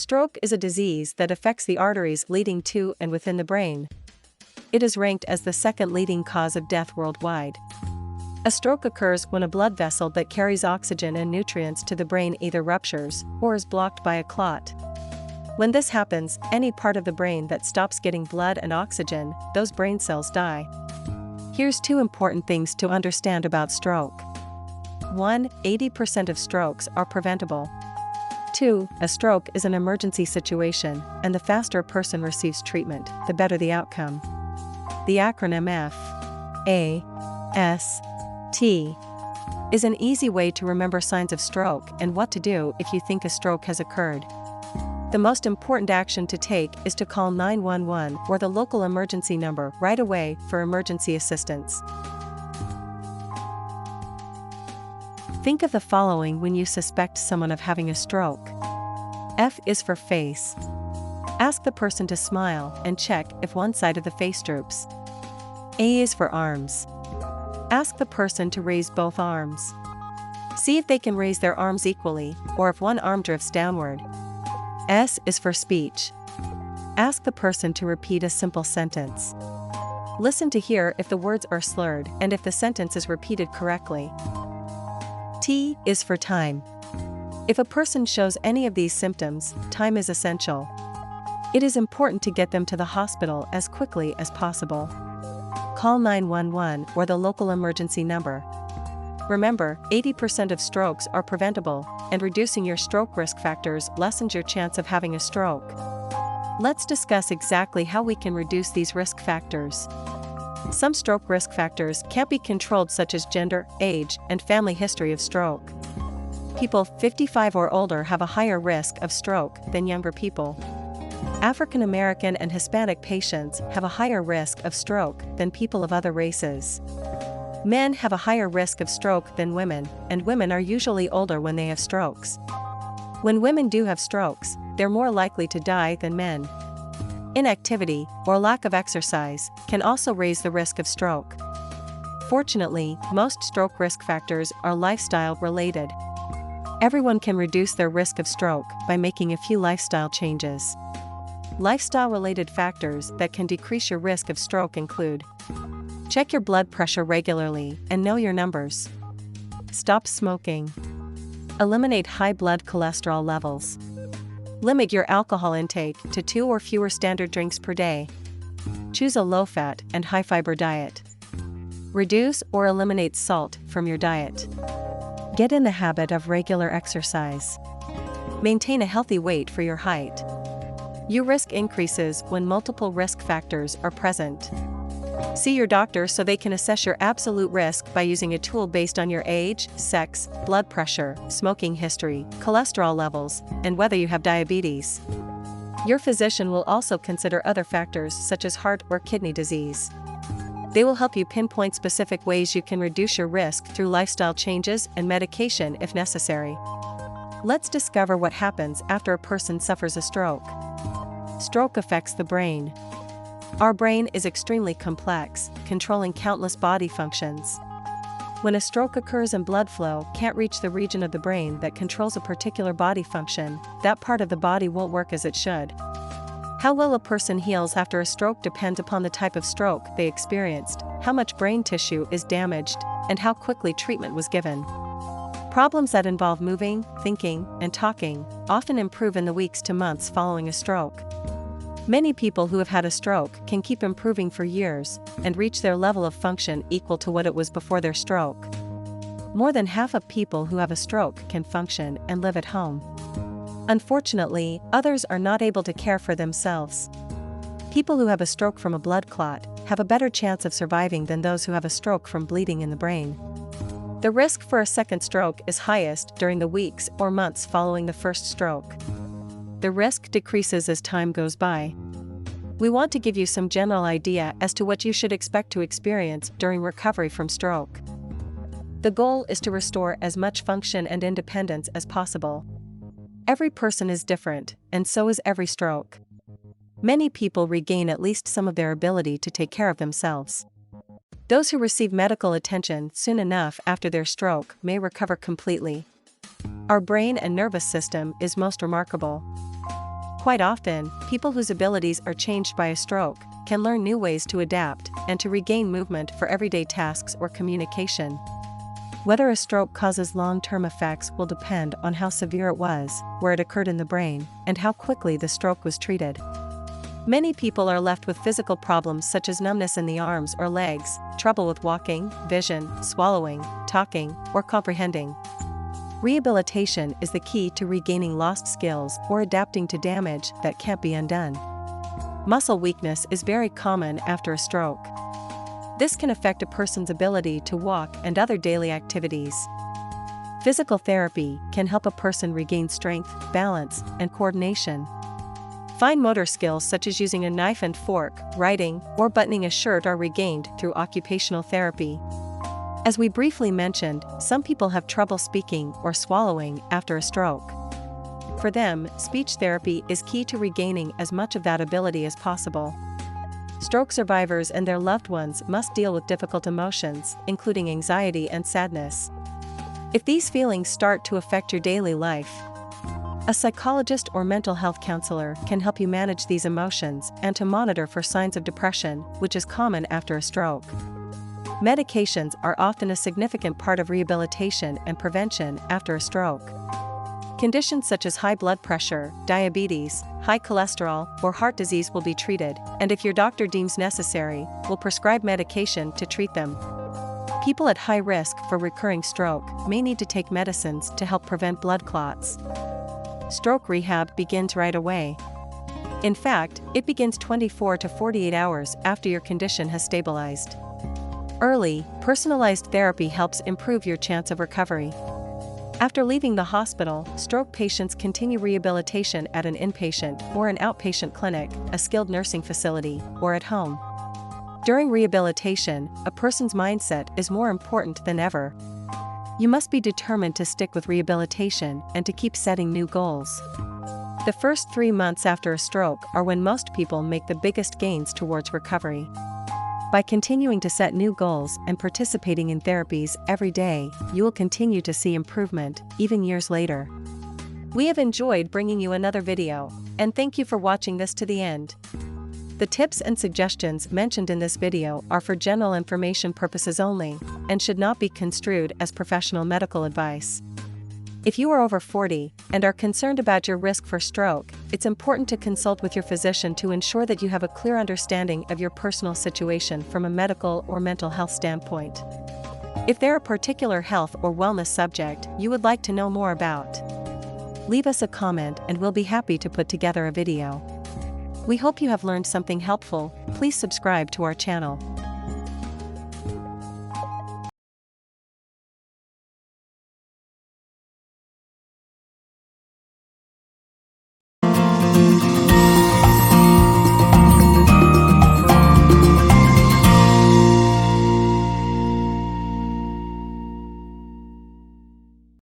stroke is a disease that affects the arteries leading to and within the brain. It is ranked as the second leading cause of death worldwide. A stroke occurs when a blood vessel that carries oxygen and nutrients to the brain either ruptures or is blocked by a clot. When this happens, any part of the brain that stops getting blood and oxygen, those brain cells die. Here's 2 important things to understand about stroke. 1. 80% of strokes are preventable. 2. A stroke is an emergency situation, and the faster a person receives treatment, the better the outcome. The acronym f.a.s.t. is an easy way to remember signs of stroke and what to do if you think a stroke has occurred. The most important action to take is to call 911 or the local emergency number right away for emergency assistance. Think of the following when you suspect someone of having a stroke. F is for face. Ask the person to smile and check if one side of the face droops. A is for arms. Ask the person to raise both arms. See if they can raise their arms equally, or if one arm drifts downward. S is for speech. Ask the person to repeat a simple sentence. Listen to hear if the words are slurred and if the sentence is repeated correctly. T is for time. If a person shows any of these symptoms, time is essential. It is important to get them to the hospital as quickly as possible. Call 911 or the local emergency number. Remember, 80% of strokes are preventable, and reducing your stroke risk factors lessens your chance of having a stroke. Let's discuss exactly how we can reduce these risk factors. Some stroke risk factors can't be controlled, such as gender, age, and family history of stroke. People 55 or older have a higher risk of stroke than younger people. African American and Hispanic patients have a higher risk of stroke than people of other races. Men have a higher risk of stroke than women, and women are usually older when they have strokes. When women do have strokes, they're more likely to die than men. Inactivity, or lack of exercise, can also raise the risk of stroke. Fortunately, most stroke risk factors are lifestyle-related. Everyone can reduce their risk of stroke by making a few lifestyle changes. Lifestyle-related factors that can decrease your risk of stroke include: check your blood pressure regularly and know your numbers. Stop smoking. Eliminate high blood cholesterol levels. Limit your alcohol intake to 2 or fewer standard drinks per day. Choose a low-fat and high-fiber diet. Reduce or eliminate salt from your diet. Get in the habit of regular exercise. Maintain a healthy weight for your height. Your risk increases when multiple risk factors are present. See your doctor so they can assess your absolute risk by using a tool based on your age, sex, blood pressure, smoking history, cholesterol levels, and whether you have diabetes. Your physician will also consider other factors such as heart or kidney disease. They will help you pinpoint specific ways you can reduce your risk through lifestyle changes and medication if necessary. Let's discover what happens after a person suffers a stroke. Stroke affects the brain. Our brain is extremely complex, controlling countless body functions. When a stroke occurs and blood flow can't reach the region of the brain that controls a particular body function, that part of the body won't work as it should. How well a person heals after a stroke depends upon the type of stroke they experienced, how much brain tissue is damaged, and how quickly treatment was given. Problems that involve moving, thinking, and talking often improve in the weeks to months following a stroke. Many people who have had a stroke can keep improving for years and reach their level of function equal to what it was before their stroke. More than half of people who have a stroke can function and live at home. Unfortunately, others are not able to care for themselves. People who have a stroke from a blood clot have a better chance of surviving than those who have a stroke from bleeding in the brain. The risk for a second stroke is highest during the weeks or months following the first stroke. The risk decreases as time goes by. We want to give you some general idea as to what you should expect to experience during recovery from stroke. The goal is to restore as much function and independence as possible. Every person is different, and so is every stroke. Many people regain at least some of their ability to take care of themselves. Those who receive medical attention soon enough after their stroke may recover completely. Our brain and nervous system is most remarkable. Quite often, people whose abilities are changed by a stroke can learn new ways to adapt and to regain movement for everyday tasks or communication. Whether a stroke causes long-term effects will depend on how severe it was, where it occurred in the brain, and how quickly the stroke was treated. Many people are left with physical problems such as numbness in the arms or legs, trouble with walking, vision, swallowing, talking, or comprehending. Rehabilitation is the key to regaining lost skills or adapting to damage that can't be undone. Muscle weakness is very common after a stroke. This can affect a person's ability to walk and other daily activities. Physical therapy can help a person regain strength, balance, and coordination. Fine motor skills such as using a knife and fork, writing, or buttoning a shirt are regained through occupational therapy. As we briefly mentioned, some people have trouble speaking or swallowing after a stroke. For them, speech therapy is key to regaining as much of that ability as possible. Stroke survivors and their loved ones must deal with difficult emotions, including anxiety and sadness. If these feelings start to affect your daily life, a psychologist or mental health counselor can help you manage these emotions and to monitor for signs of depression, which is common after a stroke. Medications are often a significant part of rehabilitation and prevention after a stroke. Conditions such as high blood pressure, diabetes, high cholesterol, or heart disease will be treated, and if your doctor deems necessary, will prescribe medication to treat them. People at high risk for recurring stroke may need to take medicines to help prevent blood clots. Stroke rehab begins right away. In fact, it begins 24 to 48 hours after your condition has stabilized. Early, personalized therapy helps improve your chance of recovery. After leaving the hospital, stroke patients continue rehabilitation at an inpatient or an outpatient clinic, a skilled nursing facility, or at home. During rehabilitation, a person's mindset is more important than ever. You must be determined to stick with rehabilitation and to keep setting new goals. The first 3 months after a stroke are when most people make the biggest gains towards recovery. By continuing to set new goals and participating in therapies every day, you will continue to see improvement, even years later. We have enjoyed bringing you another video, and thank you for watching this to the end. The tips and suggestions mentioned in this video are for general information purposes only, and should not be construed as professional medical advice. If you are over 40 and are concerned about your risk for stroke, it's important to consult with your physician to ensure that you have a clear understanding of your personal situation from a medical or mental health standpoint. If there are a particular health or wellness subject you would like to know more about, leave us a comment and we'll be happy to put together a video. We hope you have learned something helpful. Please subscribe to our channel.